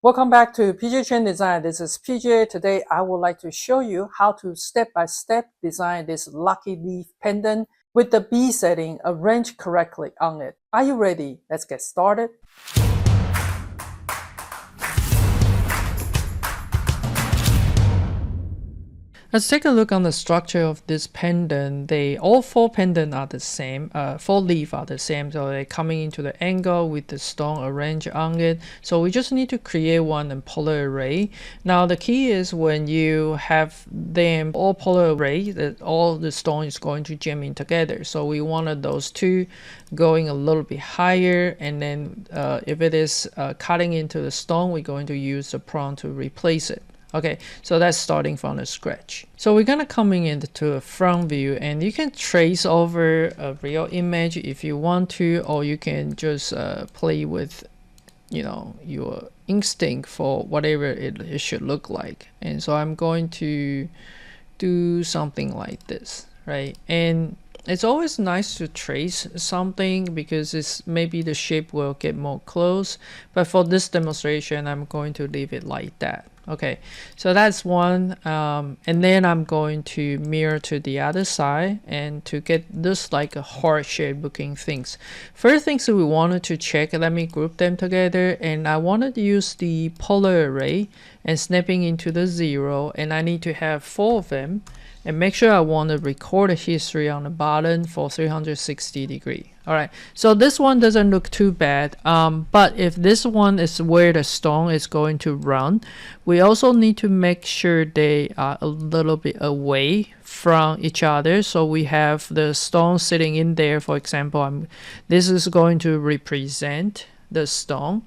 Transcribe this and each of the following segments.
Welcome back to PJ Chen Design. This is PJ. Today I would like to show you how to step-by-step design this lucky leaf pendant with the bead setting arranged correctly on it. Are you ready? Let's get started. Let's take a look on the structure of this pendant. All four pendants are the same, four leaves are the same, so they're coming into the angle with the stone arranged on it. So we just need to create one in polar array. Now the key is when you have them all polar array, that all the stone is going to jam in together. So we wanted those two going a little bit higher, and then if it is cutting into the stone, we're going to use the prong to replace it. Okay, so that's starting from the scratch. So we're gonna coming into a front view, and you can trace over a real image if you want to, or you can just play with, your instinct for whatever it should look like. And so I'm going to do something like this, right? And it's always nice to trace something because it's maybe the shape will get more close, but for this demonstration I'm going to leave it like that. Okay, so that's one, and then I'm going to mirror to the other side and to get this like a heart shape looking things. First things that we wanted to check, let me group them together, and I wanted to use the polar array and snapping into the 0, and I need to have 4 of them, and make sure I want to record a history on the bottom for 360 degree. All right, so this one doesn't look too bad, but if this one is where the stone is going to run, we also need to make sure they are a little bit away from each other. So we have the stone sitting in there. For example, this is going to represent the stone,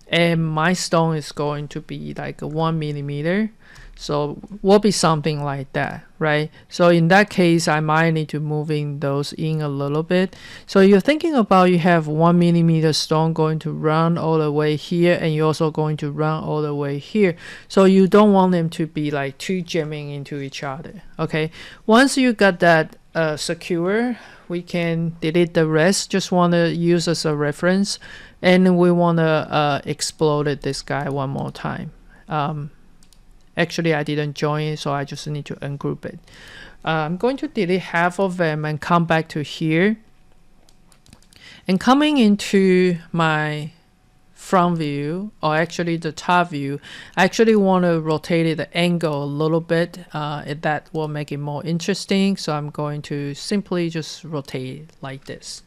and my stone is going to be like a 1 millimeter. So will be something like that, right? So in that case, I might need to moving those in a little bit. So you're thinking about you have 1 millimeter stone going to run all the way here, and you're also going to run all the way here. So you don't want them to be like two jamming into each other. Okay, once you got that secure, we can delete the rest. Just want to use as a reference, and we want to explode this guy one more time. Actually, I didn't join it, so I just need to ungroup it. I'm going to delete half of them and come back to here. And coming into my front view, or actually the top view, I actually want to rotate it the angle a little bit. That will make it more interesting. So I'm going to simply just rotate it like this.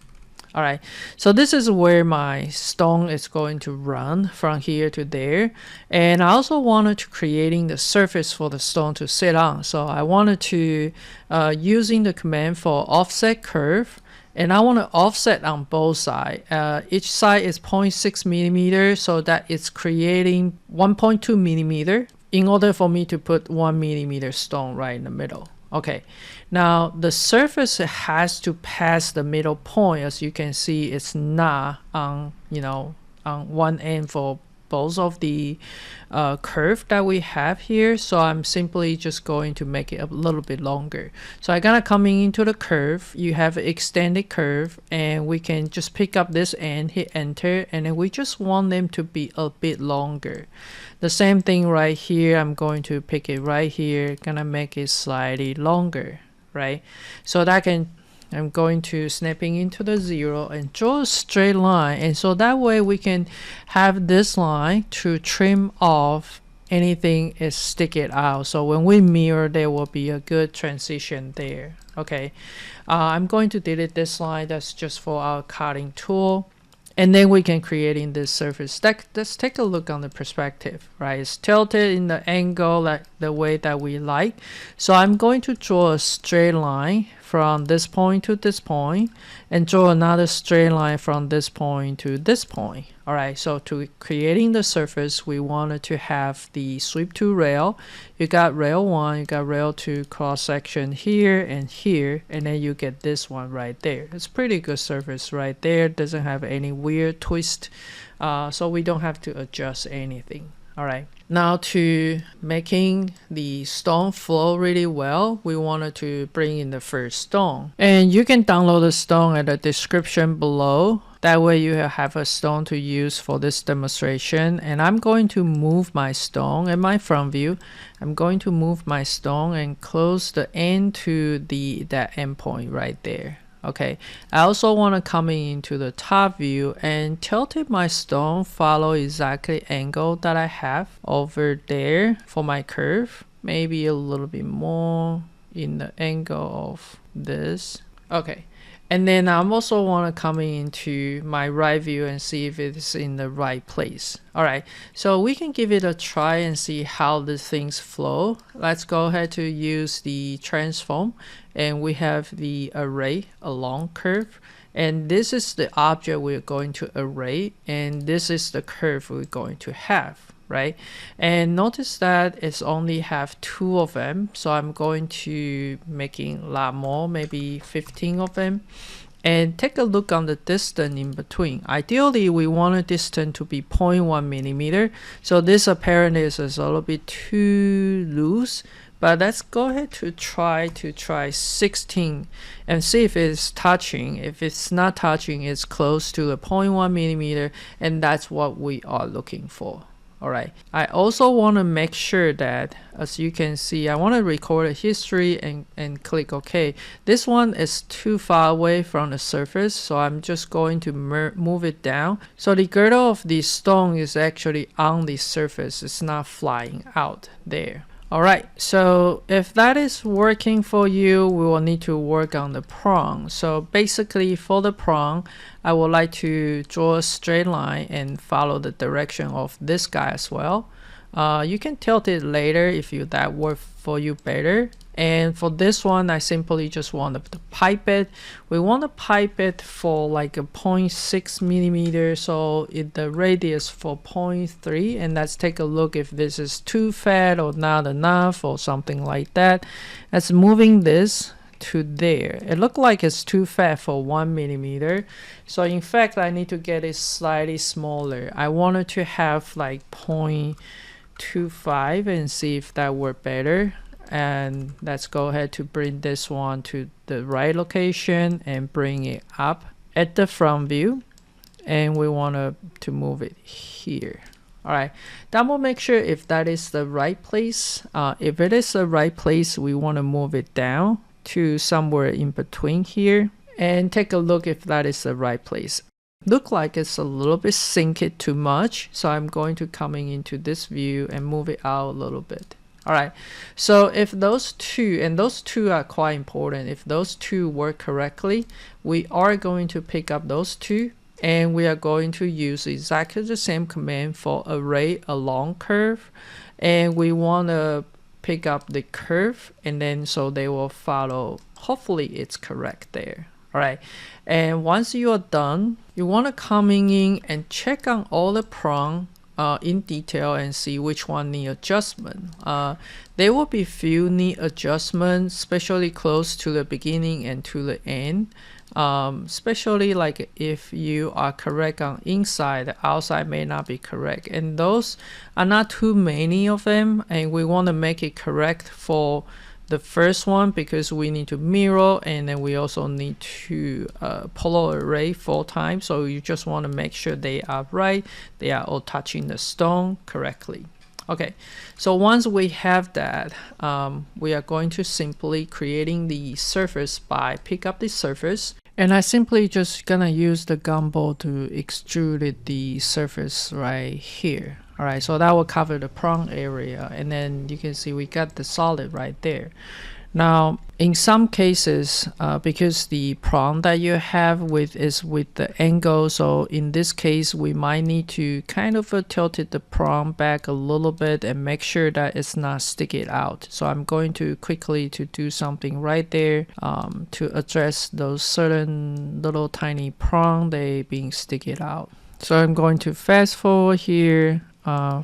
All right, so this is where my stone is going to run from here to there. And I also wanted to creating the surface for the stone to sit on. So I wanted to using the command for offset curve, and I want to offset on both sides. Each side is 0.6 millimeter, so that it's creating 1.2 millimeter in order for me to put 1 millimeter stone right in the middle. Okay, now the surface has to pass the middle point. As you can see, it's not on on one end for both of the curve that we have here. So I'm simply just going to make it a little bit longer. So I'm gonna coming into the curve. You have extended curve, and we can just pick up this end, hit enter, and then we just want them to be a bit longer. The same thing right here. I'm going to pick it right here, gonna make it slightly longer, right? So that I'm going to snapping into the 0 and draw a straight line, and so that way we can have this line to trim off anything is sticking out. So when we mirror, there will be a good transition there. Okay, I'm going to delete this line. That's just for our cutting tool. And then we can creating this surface. Let's take a look on the perspective, right? It's tilted in the angle like the way that we like. So I'm going to draw a straight line from this point to this point, and draw another straight line from this point to this point. All right, so to creating the surface, we wanted to have the sweep to rail. You got rail 1, you got rail 2 cross section here, and then you get this one right there. It's pretty good surface right there. Doesn't have any weird twist, so we don't have to adjust anything. All right, now to making the stone flow really well, we wanted to bring in the first stone, and you can download the stone at the description below. That way you have a stone to use for this demonstration. And I'm going to move my stone in my front view. I'm going to move my stone and close the end to that endpoint right there. Okay, I also want to come into the top view and tilt my stone, follow exactly angle that I have over there for my curve. Maybe a little bit more in the angle of this. Okay. And then I'm also want to come into my right view and see if it's in the right place. All right, so we can give it a try and see how the things flow. Let's go ahead to use the transform, and we have the array along curve. And this is the object we're going to array, and this is the curve we're going to have. Right, and notice that it's only have 2 of them, so I'm going to making a lot more, maybe 15 of them. And take a look on the distance in between. Ideally we want a distance to be 0.1 millimeter, so this apparently is a little bit too loose, but let's go ahead to try 16 and see if it's touching. If it's not touching, it's close to the 0.1 millimeter, and that's what we are looking for. Alright, I also want to make sure that, as you can see, I want to record a history and click OK. This one is too far away from the surface, so I'm just going to move it down. So the girdle of the stone is actually on the surface, it's not flying out there. Alright, so if that is working for you, we will need to work on the prong. So basically for the prong, I would like to draw a straight line and follow the direction of this guy as well. You can tilt it later if that works for you better. And for this one, I simply just want to pipe it. We want to pipe it for like a 0.6 millimeter, so the radius for 0.3. And let's take a look if this is too fat or not enough or something like that. Let's moving this to there. It looked like it's too fat for 1 millimeter. So in fact, I need to get it slightly smaller. I wanted to have like 0.25 and see if that worked better. And let's go ahead to bring this one to the right location and bring it up at the front view, and we want to move it here. All right, that will make sure if that is the right place. If it is the right place, we want to move it down to somewhere in between here and take a look if that is the right place. Look like it's a little bit synced too much, so I'm going to coming into this view and move it out a little bit. Alright, so if those two, and those two are quite important, if those two work correctly, we are going to pick up those two, and we are going to use exactly the same command for array along curve, and we want to pick up the curve, and then so they will follow. Hopefully it's correct there. Alright, and once you are done, you want to come in and check on all the prong in detail and see which one need adjustment. There will be few need adjustments, especially close to the beginning and to the end. Especially like if you are correct on inside, the outside may not be correct, and those are not too many of them, and we want to make it correct for the first one because we need to mirror, and then we also need to polar array 4 times, so you just want to make sure they are right, they are all touching the stone correctly. Okay, so once we have that, we are going to simply creating the surface by pick up the surface, and I simply just gonna use the gumball to extrude the surface right here. Alright, so that will cover the prong area, and then you can see we got the solid right there. Now in some cases, because the prong that you have is with the angle, so in this case we might need to kind of tilt the prong back a little bit and make sure that it's not sticking out. So I'm going to quickly to do something right there to address those certain little tiny prong they being sticking out. So I'm going to fast forward here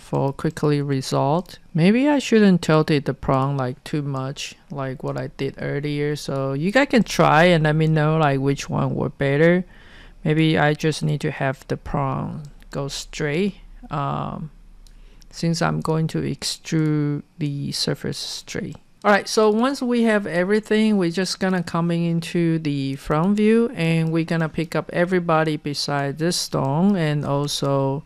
for quickly result. Maybe I shouldn't tilt the prong like too much like what I did earlier, so you guys can try and let me know like which one worked better. Maybe I just need to have the prong go straight since I'm going to extrude the surface straight. All right, so once we have everything, we're just gonna coming into the front view, and we're gonna pick up everybody beside this stone and also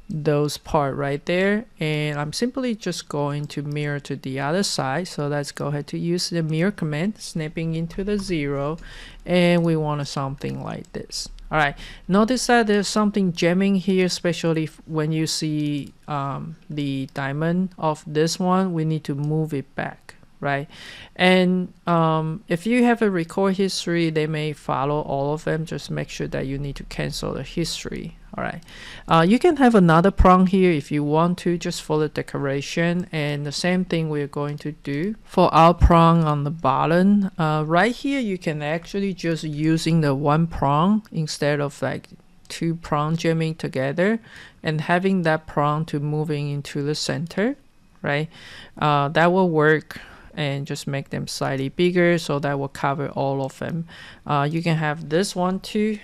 those part right there, and I'm simply just going to mirror to the other side. So let's go ahead to use the mirror command, snapping into the 0, and we want something like this. All right, notice that there's something jamming here, especially when you see the diamond of this one. We need to move it back, right? And if you have a record history, they may follow all of them. Just make sure that you need to cancel the history. All right, you can have another prong here if you want to, just for the decoration. And the same thing we're going to do for our prong on the bottom. Right here, you can actually just using the one prong instead of like two prong jamming together and having that prong to moving into the center, right? That will work, and just make them slightly bigger so that will cover all of them. You can have this one too,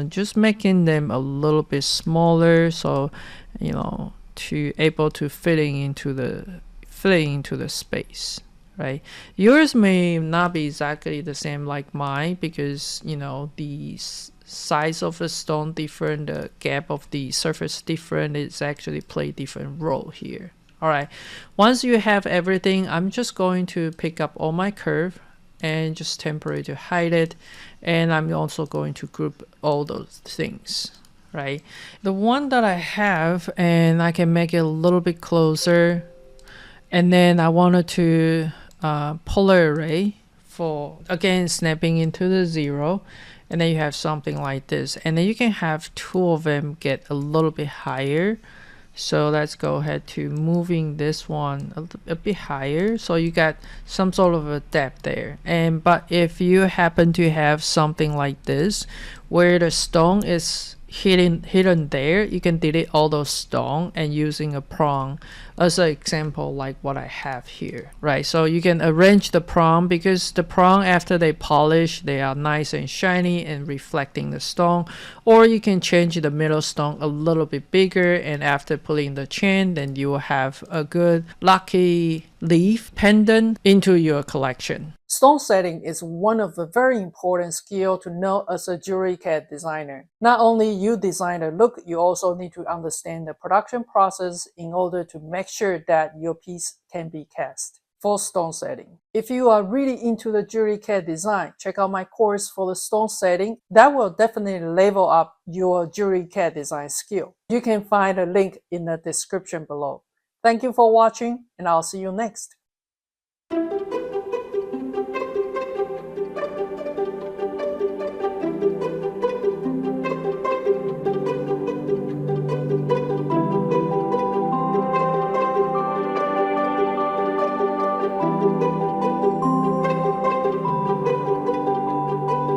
just making them a little bit smaller, so you know, to able to fitting into the space, right? Yours may not be exactly the same like mine, because you know the size of the stone different, the gap of the surface different. It's actually play different role here. All right, once you have everything, I'm just going to pick up all my curve and just temporarily to hide it, and I'm also going to group all those things, right? The one that I have, and I can make it a little bit closer, and then I wanted to polar array for, again, snapping into the 0, and then you have something like this, and then you can have two of them get a little bit higher. So let's go ahead to moving this one a bit higher, so you got some sort of a depth there. And but if you happen to have something like this where the stone is hidden there, you can delete all those stone and using a prong as an example like what I have here, right? So you can arrange the prong, because the prong after they polish, they are nice and shiny and reflecting the stone. Or you can change the middle stone a little bit bigger, and after pulling the chain, then you will have a good lucky leaf pendant into your collection. Stone setting is one of the very important skills to know as a jewelry CAD designer. Not only you design the look, you also need to understand the production process in order to make sure that your piece can be cast for stone setting. If you are really into the jewelry CAD design, check out my course for the stone setting. That will definitely level up your jewelry CAD design skill. You can find a link in the description below. Thank you for watching, and I'll see you next.